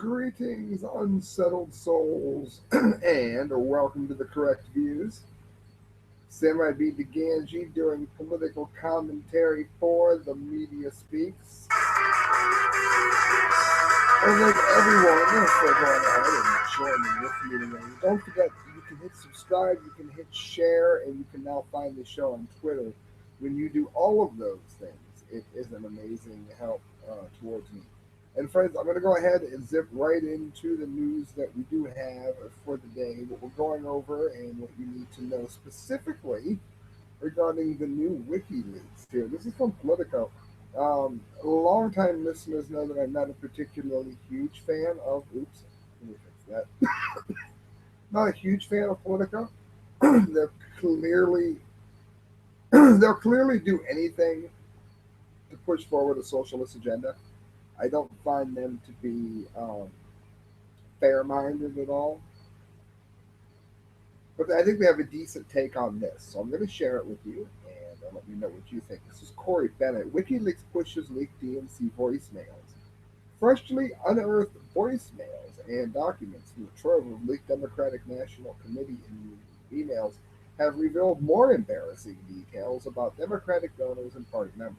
Greetings, unsettled souls, and welcome to the Correct Views. Semi beat the Gangi doing political commentary for the Media Speaks. And thank everyone for going ahead and joining with me today. Don't forget, you can hit subscribe, you can hit share, and you can now find the show on Twitter. When you do all of those things, it is an amazing help towards me. And friends, I'm going to go ahead and zip right into the news that we do have for the day, what we're going over, and what you need to know specifically regarding the new WikiLeaks here. This is from Politico. Longtime listeners know that I'm not a particularly huge fan of, oops, let me fix that. Not a huge fan of Politico. They're clearly, they'll clearly do anything to push forward a socialist agenda. I don't find them to be fair-minded at all. But I think we have a decent take on this, so I'm going to share it with you and let me know what you think. This is Corey Bennett. WikiLeaks pushes leaked DNC voicemails. Freshly unearthed voicemails and documents from the trove of leaked Democratic National Committee emails have revealed more embarrassing details about Democratic donors and party members.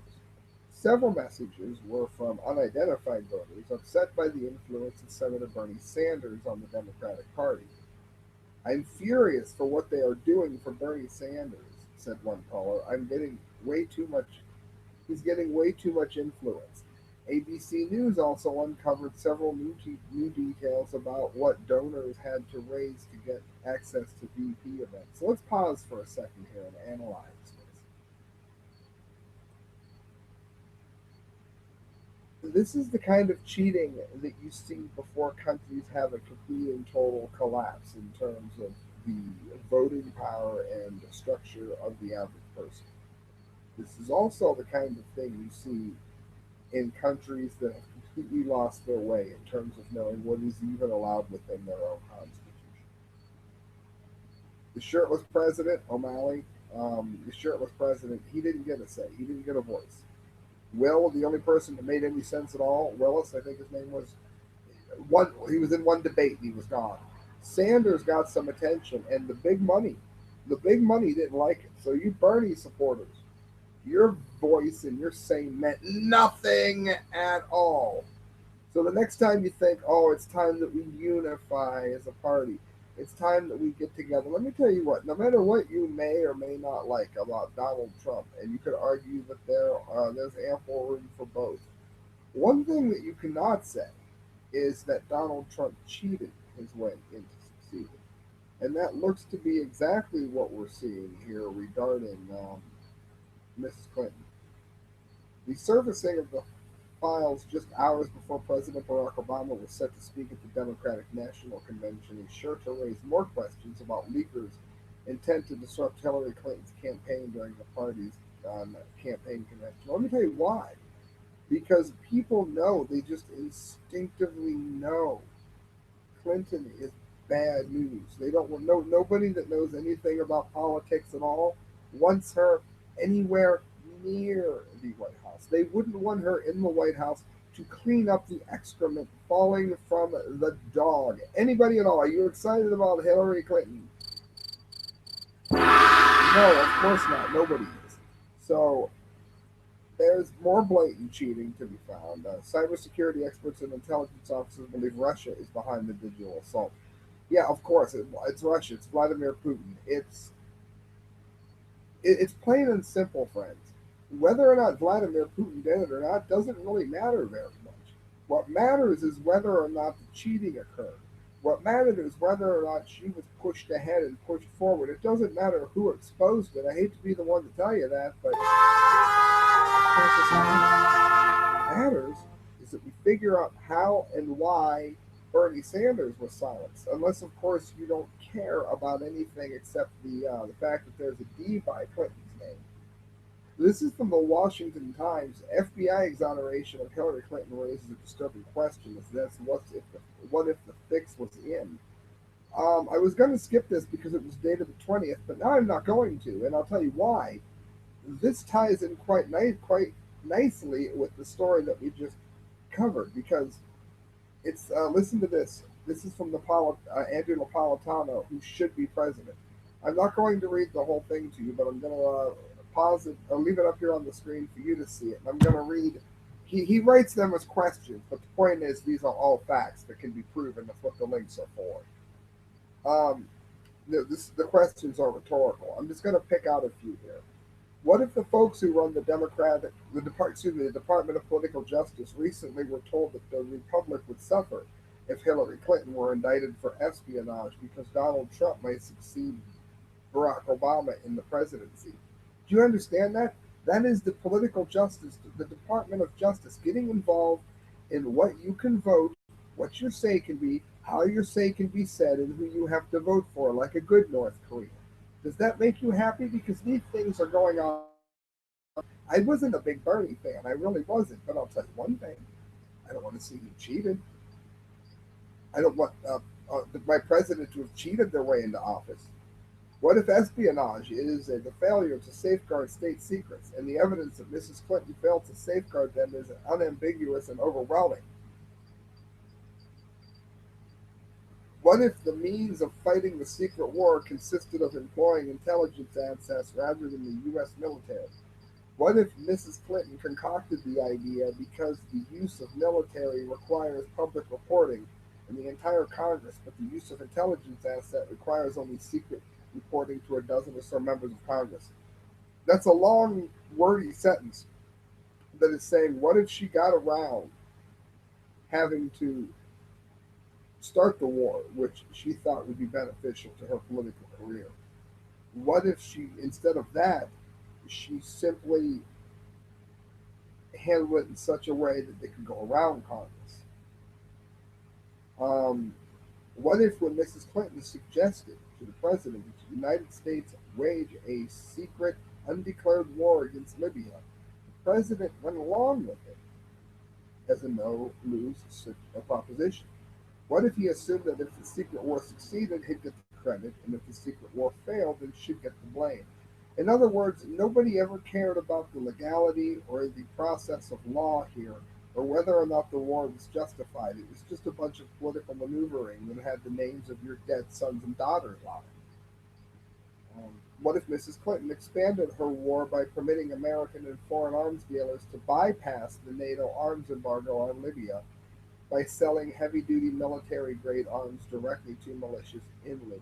Several messages were from unidentified voters upset by the influence of Senator Bernie Sanders on the Democratic Party. I'm furious for what they are doing for Bernie Sanders, said one caller. I'm getting way too much. He's getting way too much influence. ABC News also uncovered several new details about what donors had to raise to get access to VP events. So let's pause for a second here and analyze this. This is the kind of cheating that you see before countries have a complete and total collapse in terms of the voting power and the structure of the average person. This is also the kind of thing you see in countries that have completely lost their way in terms of knowing what is even allowed within their own constitution. The shirtless president, O'Malley, the shirtless president, he didn't get a say. He didn't get a voice. Will, the only person that made any sense at all, Willis, I think his name was, one. He was in one debate and he was gone. Sanders got some attention, and the big money didn't like it. So you Bernie supporters, your voice and your saying meant nothing at all. So the next time you think, oh, it's time that we unify as a party, it's time that we get together. Let me tell you what, no matter what you may or may not like about Donald Trump, and you could argue that there's ample room for both, one thing that you cannot say is that Donald Trump cheated his way into succeeding. And that looks to be exactly what we're seeing here regarding Mrs. Clinton. The surfacing of the files just hours before President Barack Obama was set to speak at the Democratic National Convention is sure to raise more questions about leakers' intent to disrupt Hillary Clinton's campaign during the party's campaign convention. Let me tell you why. Because people know, they just instinctively know Clinton is bad news. They don't want nobody that knows anything about politics at all wants her anywhere near the White House. They wouldn't want her in the White House to clean up the excrement falling from the dog. Anybody at all? Are you excited about Hillary Clinton? No, of course not. Nobody is. So there's more blatant cheating to be found. Cybersecurity experts and intelligence officers believe Russia is behind the digital assault. Yeah, of course, it's Russia. It's Vladimir Putin. It's plain and simple, friends. Whether or not Vladimir Putin did it or not doesn't really matter very much. What matters is whether or not the cheating occurred. What matters is whether or not she was pushed ahead and pushed forward. It doesn't matter who exposed it. I hate to be the one to tell you that, but what matters is that we figure out how and why Bernie Sanders was silenced. Unless, of course, you don't care about anything except the fact that there's a D by Clinton's name. This is from the Washington Times. FBI exoneration of Hillary Clinton raises a disturbing question. That's what if the fix was in? I was going to skip this because it was dated the 20th, but now I'm not going to, and I'll tell you why. This ties in quite nicely with the story that we just covered because It's listen to this. This is from Andrew Napolitano, who should be president. I'm not going to read the whole thing to you, but I'm going to pause it. I'll leave it up here on the screen for you to see it. And I'm going to read. He writes them as questions, but the point is these are all facts that can be proven. That's what the links are for. Um, the questions are rhetorical. I'm just going to pick out a few here. What if the folks who run the Department of Political Justice recently were told that the Republic would suffer if Hillary Clinton were indicted for espionage because Donald Trump might succeed Barack Obama in the presidency? Do you understand that? That is the political justice, the Department of Justice getting involved in what you can vote, what your say can be, how your say can be said, and who you have to vote for, like a good North Korean. Does that make you happy? Because these things are going on. I wasn't a big Bernie fan. I really wasn't. But I'll tell you one thing: I don't want to see him cheated. I don't want my president to have cheated their way into office. What if espionage is the failure to safeguard state secrets, and the evidence that Mrs. Clinton failed to safeguard them is unambiguous and overwhelming? What if the means of fighting the secret war consisted of employing intelligence assets rather than the U.S. military? What if Mrs. Clinton concocted the idea because the use of military requires public reporting in the entire Congress, but the use of intelligence asset requires only secret reporting to a dozen or so members of Congress? That's a long, wordy sentence that is saying, what if she got around having to start the war, which she thought would be beneficial to her political career? What if she, instead of that, she simply handle it in such a way that they could go around Congress? Um, what if, when Mrs. Clinton suggested to the president that the United States wage a secret, undeclared war against Libya, the president went along with it as a no lose proposition? What if he assumed that if the secret war succeeded, he'd get the credit, and if the secret war failed, then she'd get the blame? In other words, nobody ever cared about the legality or the process of law here, or whether or not the war was justified. It was just a bunch of political maneuvering that had the names of your dead sons and daughters on it. What if Mrs. Clinton expanded her war by permitting American and foreign arms dealers to bypass the NATO arms embargo on Libya by selling heavy duty military grade arms directly to militias in Libya?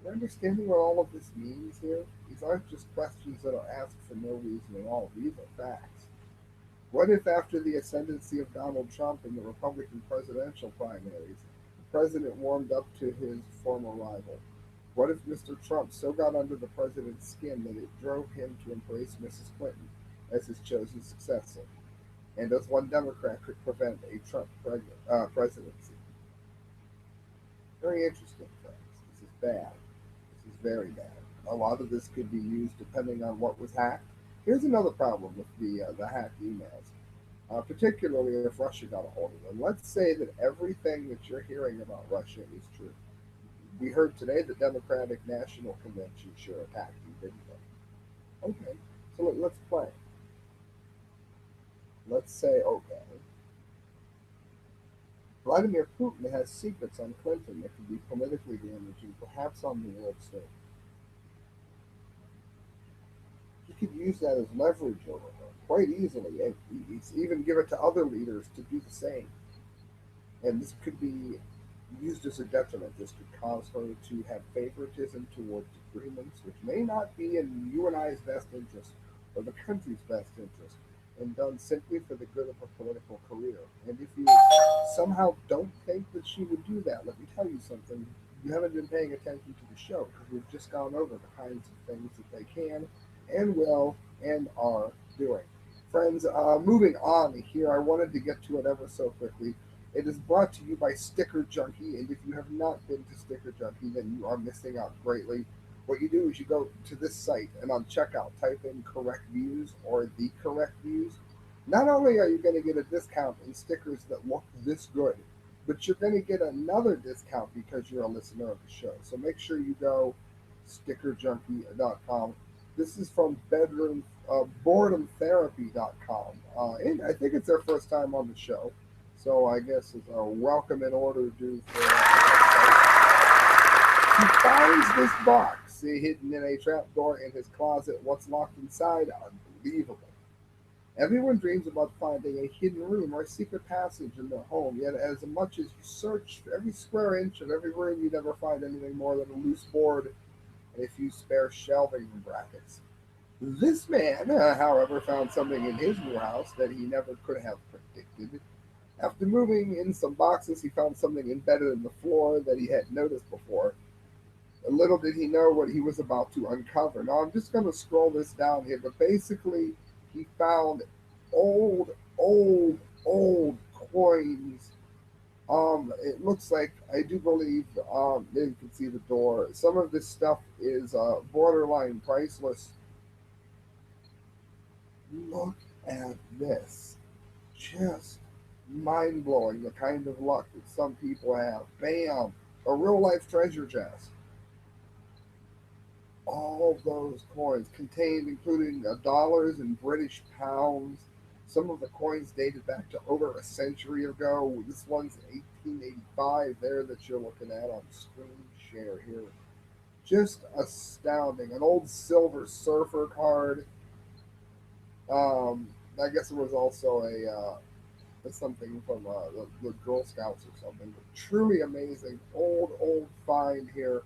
You're understanding what all of this means here? These aren't just questions that are asked for no reason at all. These are facts. What if, after the ascendancy of Donald Trump in the Republican presidential primaries, the president warmed up to his former rival? What if Mr. Trump so got under the president's skin that it drove him to embrace Mrs. Clinton as his chosen successor? And as one Democrat could prevent a Trump presidency? Very interesting things. This is bad. This is very bad. A lot of this could be used depending on what was hacked. Here's another problem with the hacked emails, particularly if Russia got a hold of them. Let's say that everything that you're hearing about Russia is true. We heard today the Democratic National Convention sure attacked you, didn't they? Okay, so let's play. Let's say, okay, Vladimir Putin has secrets on Clinton that could be politically damaging, perhaps on the world stage. He could use that as leverage over her quite easily, and he's even give it to other leaders to do the same. And this could be used as a detriment. This could cause her to have favoritism towards agreements which may not be in you and I's best interest or the country's best interest, and done simply for the good of her political career. And if you somehow don't think that she would do that, let me tell you something. You haven't been paying attention to the show because we've just gone over the kinds of things that they can and will and are doing. Friends, moving on here, I wanted to get to it ever so quickly. It is brought to you by Sticker Junkie, and if you have not been to Sticker Junkie, then you are missing out greatly. What you do is you go to this site, and on checkout, type in correct views or the correct views. Not only are you going to get a discount in stickers that look this good, but you're going to get another discount because you're a listener of the show. So make sure you go stickerjunkie.com. This is from boredomtherapy.com. And I think it's their first time on the show. So I guess it's a welcome in order due for that place. He finds this box hidden in a trapdoor in his closet. What's locked inside? Unbelievable. Everyone dreams about finding a hidden room or a secret passage in their home, yet as much as you search for every square inch of every room, you never find anything more than a loose board and a few spare shelving brackets. This man, however, found something in his new house that he never could have predicted. After moving in some boxes, he found something embedded in the floor that he had noticed before. Little did he know what he was about to uncover. Now, I'm just going to scroll this down here, but basically, he found old, old coins. It looks like I do believe. There you can see the door. Some of this stuff is borderline priceless. Look at this. Just mind blowing the kind of luck that some people have. Bam! A real life treasure chest. All those coins contained, including dollars and British pounds. Some of the coins dated back to over a century ago. This one's 1885 there that you're looking at on screen share here. Just astounding. An old silver surfer card. I guess it was also something from the Girl Scouts or something. But truly amazing. Old find here.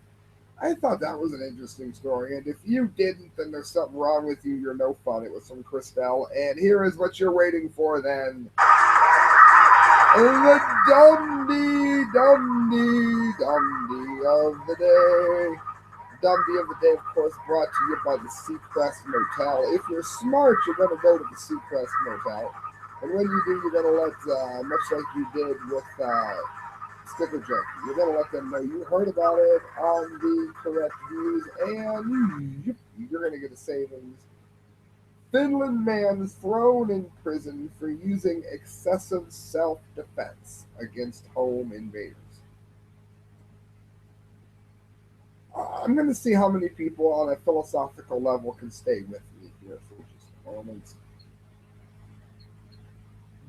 I thought that was an interesting story, and if you didn't, then there's something wrong with you. You're no fun. It was from Christelle, and here is what you're waiting for then. The dumbdee of the day. Dumbdee of the day, of course, brought to you by the Seacrest Motel. If you're smart, you're going to go to the Seacrest Motel, and when you do, you're going to let, much like you did with Sticker Junkie. You're going to let them know you heard about it on the correct views, and you're going to get a savings. Finland man thrown in prison for using excessive self defense against home invaders. I'm going to see how many people on a philosophical level can stay with me here for just a moment.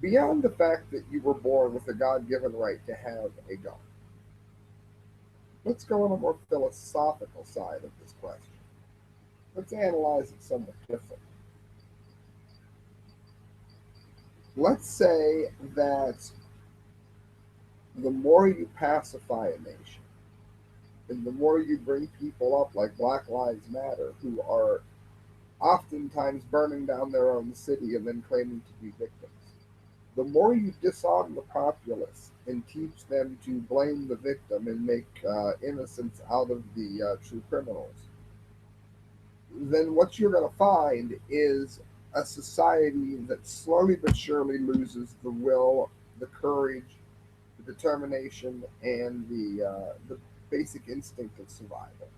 Beyond the fact that you were born with a God given right to have a gun, let's go on a more philosophical side of this question. Let's analyze it somewhat differently. Let's say that the more you pacify a nation, and the more you bring people up like Black Lives Matter, who are oftentimes burning down their own city and then claiming to be victims, the more you disarm the populace and teach them to blame the victim and make innocents out of the true criminals, then what you're going to find is a society that slowly but surely loses the will, the courage, the determination, and the basic instinct of survival.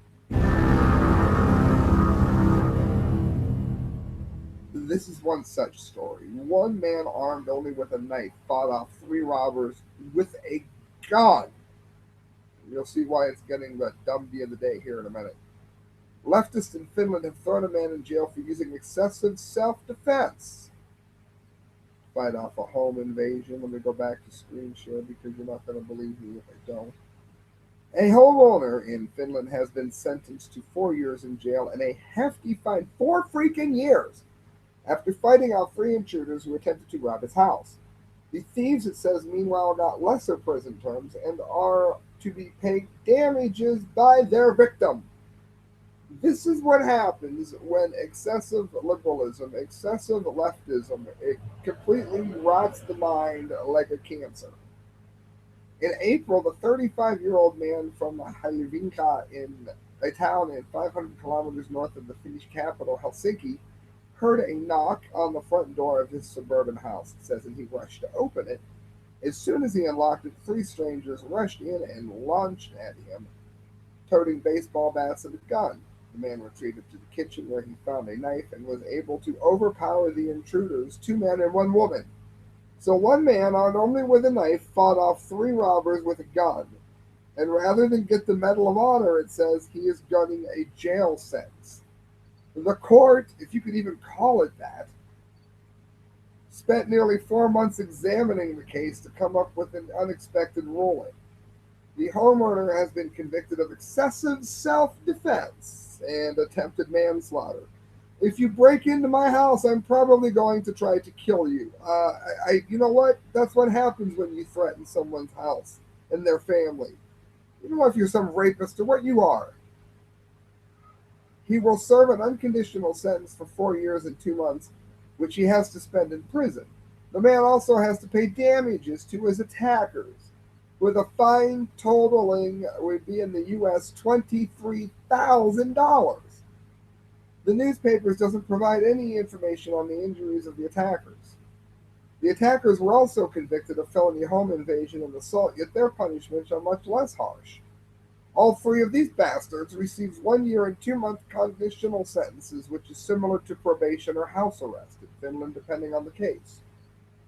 This is one such story. One man armed only with a knife fought off three robbers with a gun. You'll see why it's getting the dumbie of the day here in a minute. Leftists in Finland have thrown a man in jail for using excessive self-defense to fight off a home invasion. Let me go back to screen share because you're not going to believe me if I don't. A homeowner in Finland has been sentenced to 4 years in jail and a hefty fine, 4 freaking years, after fighting off three intruders who attempted to rob his house. The thieves, it says, meanwhile got lesser prison terms and are to be paid damages by their victim. This is what happens when excessive liberalism, excessive leftism, it completely rots the mind like a cancer. In April, the 35-year-old man from Helsinki, in a town in 500 kilometers north of the Finnish capital, Helsinki, heard a knock on the front door of his suburban house, it says, and he rushed to open it. As soon as he unlocked it, three strangers rushed in and launched at him, toting baseball bats and a gun. The man retreated to the kitchen where he found a knife and was able to overpower the intruders, two men and one woman. So one man, armed only with a knife, fought off three robbers with a gun. And rather than get the Medal of Honor, it says he is gunning a jail sentence. The court, if you could even call it that, spent nearly 4 months examining the case to come up with an unexpected ruling. The homeowner has been convicted of excessive self defense and attempted manslaughter. If you break into my house, I'm probably going to try to kill you. You know what? That's what happens when you threaten someone's house and their family. You don't know if you're some rapist or what you are. He will serve an unconditional sentence for 4 years and 2 months, which he has to spend in prison. The man also has to pay damages to his attackers, with a fine totaling would be in the U.S. $23,000. The newspapers doesn't provide any information on the injuries of the attackers. The attackers were also convicted of felony home invasion and assault, yet their punishments are much less harsh. All three of these bastards received 1 year and 2 month conditional sentences, which is similar to probation or house arrest in Finland, depending on the case.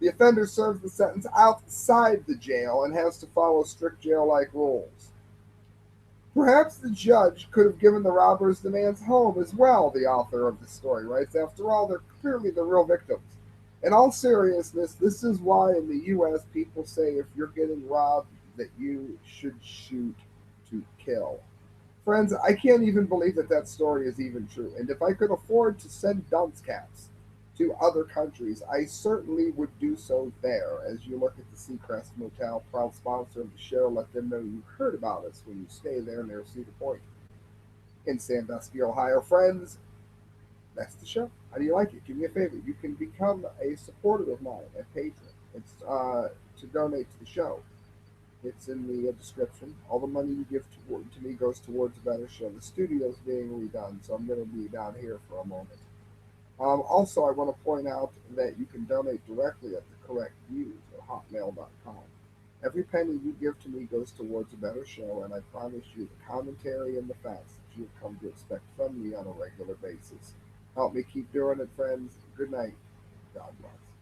The offender serves the sentence outside the jail and has to follow strict jail like rules. Perhaps the judge could have given the robbers the man's home as well, the author of the story writes. After all, they're clearly the real victims. In all seriousness, this is why in the U.S. people say if you're getting robbed, that you should shoot to kill. Friends, I can't even believe that that story is even true. And if I could afford to send dunce caps to other countries, I certainly would do so there. As you look at the Seacrest Motel, proud sponsor of the show, let them know you heard about us when you stay there near Cedar Point in Sandusky, Ohio. Friends, that's the show. How do you like it? Do me a favor. You can become a supporter of mine, a patron. It's to donate to the show. It's in the description. All the money you give to me goes towards a better show. The studio's being redone, so I'm going to be down here for a moment. Also, I want to point out that you can donate directly at the correct views at hotmail.com. Every penny you give to me goes towards a better show, and I promise you the commentary and the facts that you have come to expect from me on a regular basis. Help me keep doing it, friends. Good night. God bless.